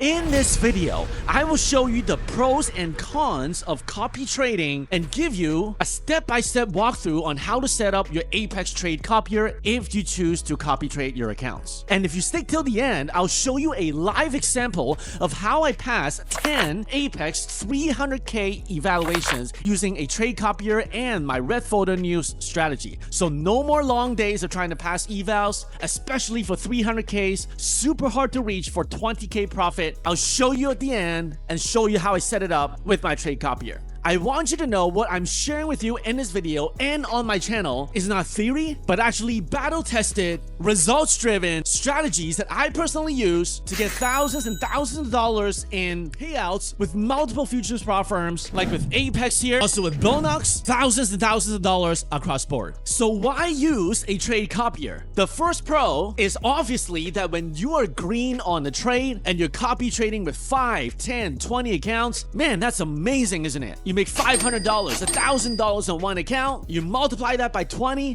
In this video, I will show you the pros and cons of copy trading and give you a step-by-step walkthrough on how to set up your Apex Trade Copier if you choose to copy trade your accounts. And if you stick till the end, I'll show you a live example of how I pass 10 Apex 300k evaluations using a trade copier and my red folder news strategy. So no more long days of trying to pass evals, especially for 300ks, super hard to reach for 20k profit. I'll show you at the end and show you how I set it up with my trade copier. I want you to know what I'm sharing with you in this video and on my channel is not theory, but actually battle-tested, results-driven strategies that I personally use to get thousands and thousands of dollars in payouts with multiple futures prop firms, like with Apex here, also with Bonox, thousands and thousands of dollars across board. So why use a trade copier? The first pro is obviously that when you are green on the trade and you're copy trading with 5, 10, 20 accounts, man, that's amazing, isn't it? You make $500, $1,000 on one account, you multiply that by 20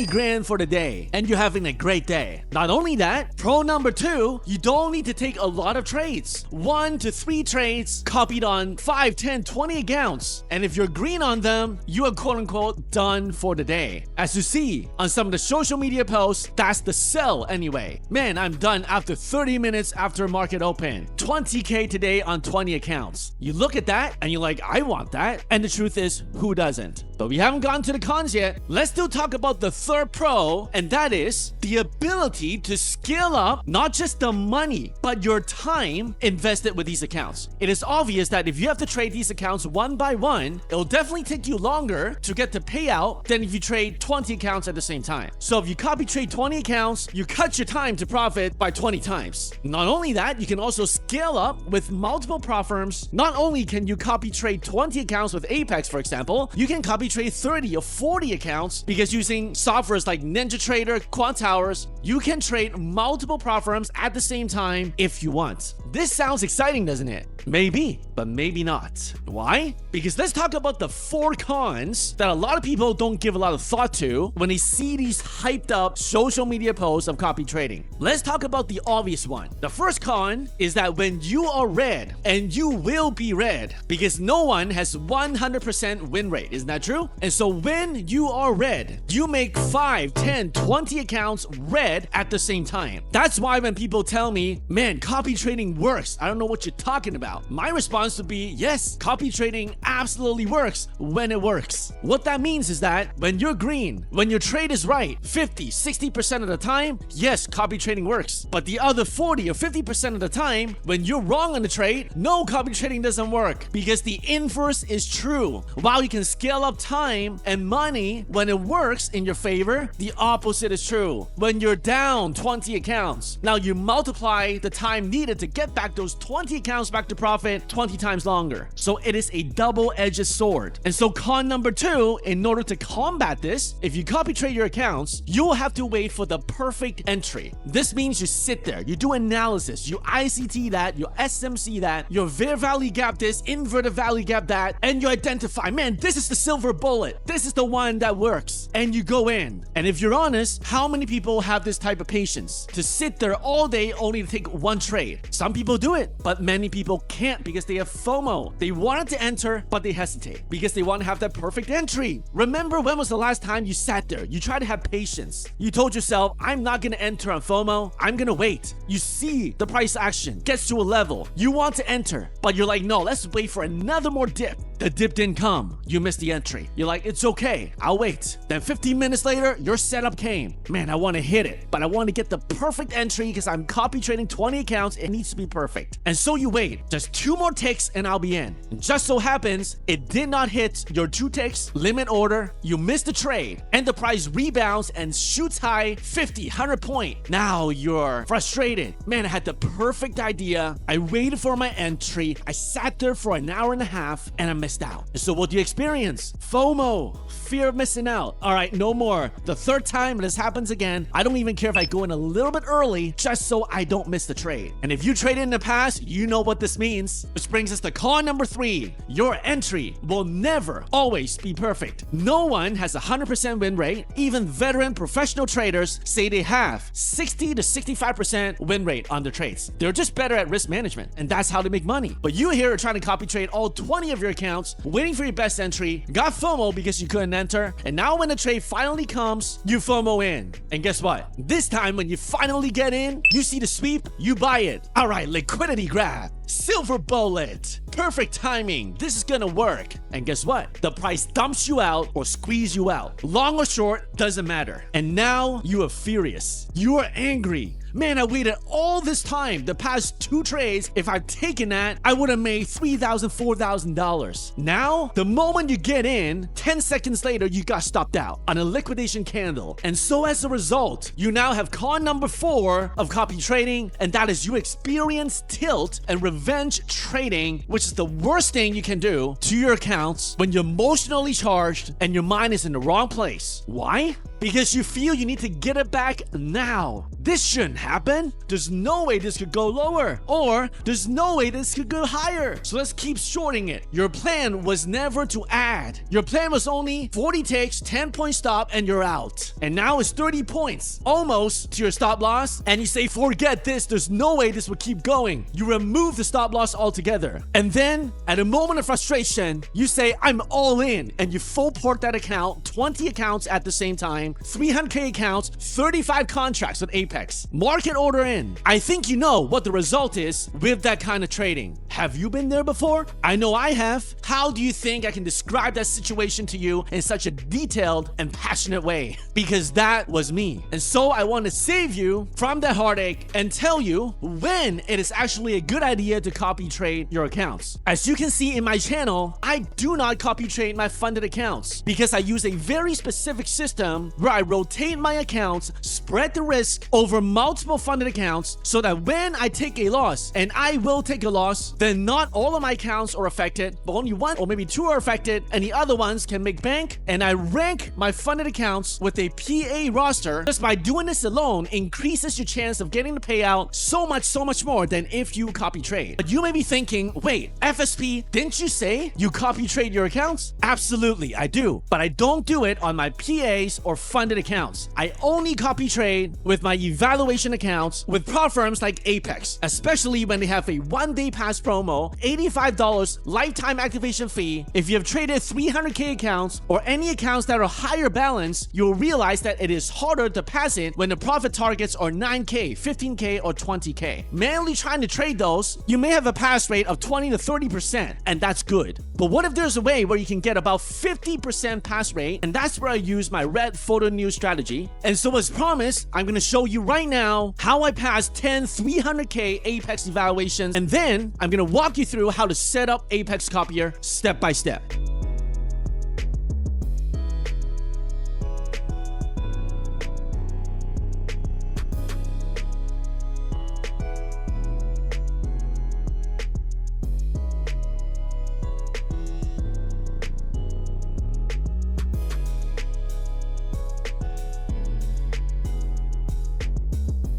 grand for the day, and you're having a great day. Not only that, pro number 2, you don't need to take a lot of trades. 1 to 3 trades copied on 5, 10, 20 accounts, and if you're green on them, you are quote-unquote done for the day. As you see on some of the social media posts, that's the sell anyway. Man, I'm done after 30 minutes after market open. 20k today on 20 accounts. You look at that and you're like, I want that. And the truth is, who doesn't? But we haven't gotten to the cons yet. Let's still talk about the third pro, and that is the ability to scale up not just the money, but your time invested with these accounts. It is obvious that if you have to trade these accounts one by one, it'll definitely take you longer to get the payout than if you trade 20 accounts at the same time. So if you copy trade 20 accounts, you cut your time to profit by 20 times. Not only that, you can also scale up with multiple prop firms. Not only can you copy trade 20 accounts with Apex, for example, you can copy trade 30 or 40 accounts because using softwares like NinjaTrader, Quant Towers, you can trade multiple prop firms at the same time if you want. This sounds exciting, doesn't it? Maybe, but maybe not. Why? Because let's talk about the 4 cons that a lot of people don't give a lot of thought to when they see these hyped up social media posts of copy trading. Let's talk about the obvious one. The first con is that when you are red, and you will be red, because no one has 100% win rate, isn't that true? And so when you are red, you make 5, 10, 20 accounts red at the same time. That's why when people tell me, man, copy trading works, I don't know what you're talking about. My response would be, yes, copy trading absolutely works when it works. What that means is that when you're green, when your trade is right, 50, 60% of the time, yes, copy trading works. But the other 40 or 50% of the time, when you're wrong on the trade, no, copy trading doesn't work because the inverse is true. While you can scale up time and money when it works in your favor, the opposite is true. When you're down 20 accounts, now you multiply the time needed to get back those 20 accounts back to profit 20 times longer. So it is a double-edged sword. And so con number 2, in order to combat this, if you copy trade your accounts, you will have to wait for the perfect entry. This means you sit there, you do analysis, you ICT that, you SMC that, you fair value gap this, inverted value gap that, and you identify, man, this is the silver bullet. This is the one that works. And you go in. And if you're honest, how many people have this type of patience to sit there all day only to take one trade? Some people do it, but many people can't because they have FOMO. They wanted to enter, but they hesitate because they want to have that perfect entry. Remember, when was the last time you sat there? You tried to have patience. You told yourself, I'm not going to enter on FOMO. I'm going to wait. You see the price action gets to a level. You want to enter, but you're like, no, let's wait for another more dip. The dip didn't come. You missed the entry. You're like, it's okay, I'll wait. Then 15 minutes later, your setup came. Man, I want to hit it, but I want to get the perfect entry because I'm copy trading 20 accounts. It needs to be perfect. And so you wait. Just 2 more ticks and I'll be in. And just so happens, it did not hit your 2 ticks limit order. You missed the trade and the price rebounds and shoots high 50, 100 point. Now you're frustrated. Man, I had the perfect idea. I waited for my entry. I sat there for an hour and a half and I missed missed out. And so what do you experience? FOMO, fear of missing out. All right, no more. The third time this happens again, I don't even care if I go in a little bit early just so I don't miss the trade. And if you traded in the past, you know what this means. Which brings us to con number 3. Your entry will never always be perfect. No one has a 100% win rate. Even veteran professional traders say they have 60 to 65% win rate on their trades. They're just better at risk management, and that's how they make money. But you here are trying to copy trade all 20 of your accounts, waiting for your best entry, got FOMO because you couldn't enter, and now when the trade finally comes, you FOMO in. And guess what? This time when you finally get in, you see the sweep, you buy it. All right, liquidity grab. Silver bullet. Perfect timing. This is gonna work. And guess what? The price dumps you out or squeeze you out. Long or short, doesn't matter. And now you are furious. You are angry. Man, I waited all this time, the past 2 trades. If I'd taken that, I would have made $3,000, $4,000. Now, the moment you get in, 10 seconds later, you got stopped out on a liquidation candle. And so as a result, you now have con number 4 of copy trading, and that is you experience tilt and revenge trading, which is the worst thing you can do to your accounts when you're emotionally charged and your mind is in the wrong place. Why? Because you feel you need to get it back now. This shouldn't happen. There's no way this could go lower. Or there's no way this could go higher. So let's keep shorting it. Your plan was never to add. Your plan was only 40 ticks, 10-point stop, and you're out. And now it's 30 points, almost to your stop loss. And you say, forget this. There's no way this will keep going. You remove the stop loss altogether. And then at a moment of frustration, you say, I'm all in. And you full port that account, 20 accounts at the same time, 300K accounts, 35 contracts with Apex. Market order in. I think you know what the result is with that kind of trading. Have you been there before? I know I have. How do you think I can describe that situation to you in such a detailed and passionate way? Because that was me. And so I want to save you from that heartache and tell you when it is actually a good idea to copy trade your accounts. As you can see in my channel, I do not copy trade my funded accounts because I use a very specific system where I rotate my accounts, spread the risk over multiple funded accounts so that when I take a loss, and I will take a loss, then not all of my accounts are affected, but only 1 or maybe 2 are affected, and the other ones can make bank. And I rank my funded accounts with a PA roster. Just by doing this alone increases your chance of getting the payout so much more than if you copy trade. But you may be thinking, wait, FSP, didn't you say you copy trade your accounts? Absolutely, I do. But I don't do it on my PAs or funded accounts. I only copy trade with my evaluation accounts with prop firms like Apex, especially when they have a 1-day pass promo, $85 lifetime activation fee. If you have traded 300K accounts or any accounts that are higher balance, you'll realize that it is harder to pass it when the profit targets are 9K, 15K, or 20K. Manually trying to trade those, you may have a pass rate of 20 to 30%, and that's good. But what if there's a way where you can get about 50% pass rate? And that's where I use my red photo news strategy. And so as promised, I'm going to show you right now how I passed 10 300K Apex evaluations, and then I'm going to walk you through how to set up Apex Copier step by step.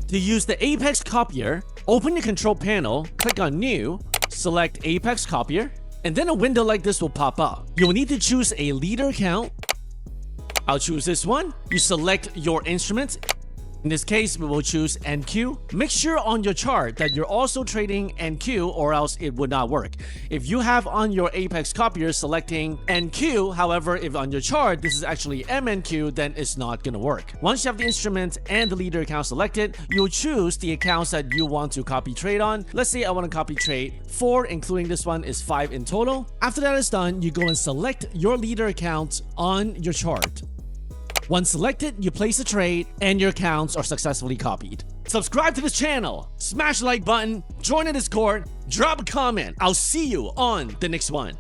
To use the Apex Copier, open the control panel, click on New, select Apex Copier, and then a window like this will pop up. You'll need to choose a leader account. I'll choose this one. You select your instruments. In this case, we will choose NQ. Make sure on your chart that you're also trading NQ or else it would not work. If you have on your Apex Copier selecting NQ, however, if on your chart this is actually MNQ, then it's not going to work. Once you have the instrument and the leader account selected, you'll choose the accounts that you want to copy trade on. Let's say I want to copy trade 4, including this one is 5 in total. After that is done, you go and select your leader account on your chart. Once selected, you place a trade and your accounts are successfully copied. Subscribe to this channel, smash the like button, join the Discord, drop a comment. I'll see you on the next one.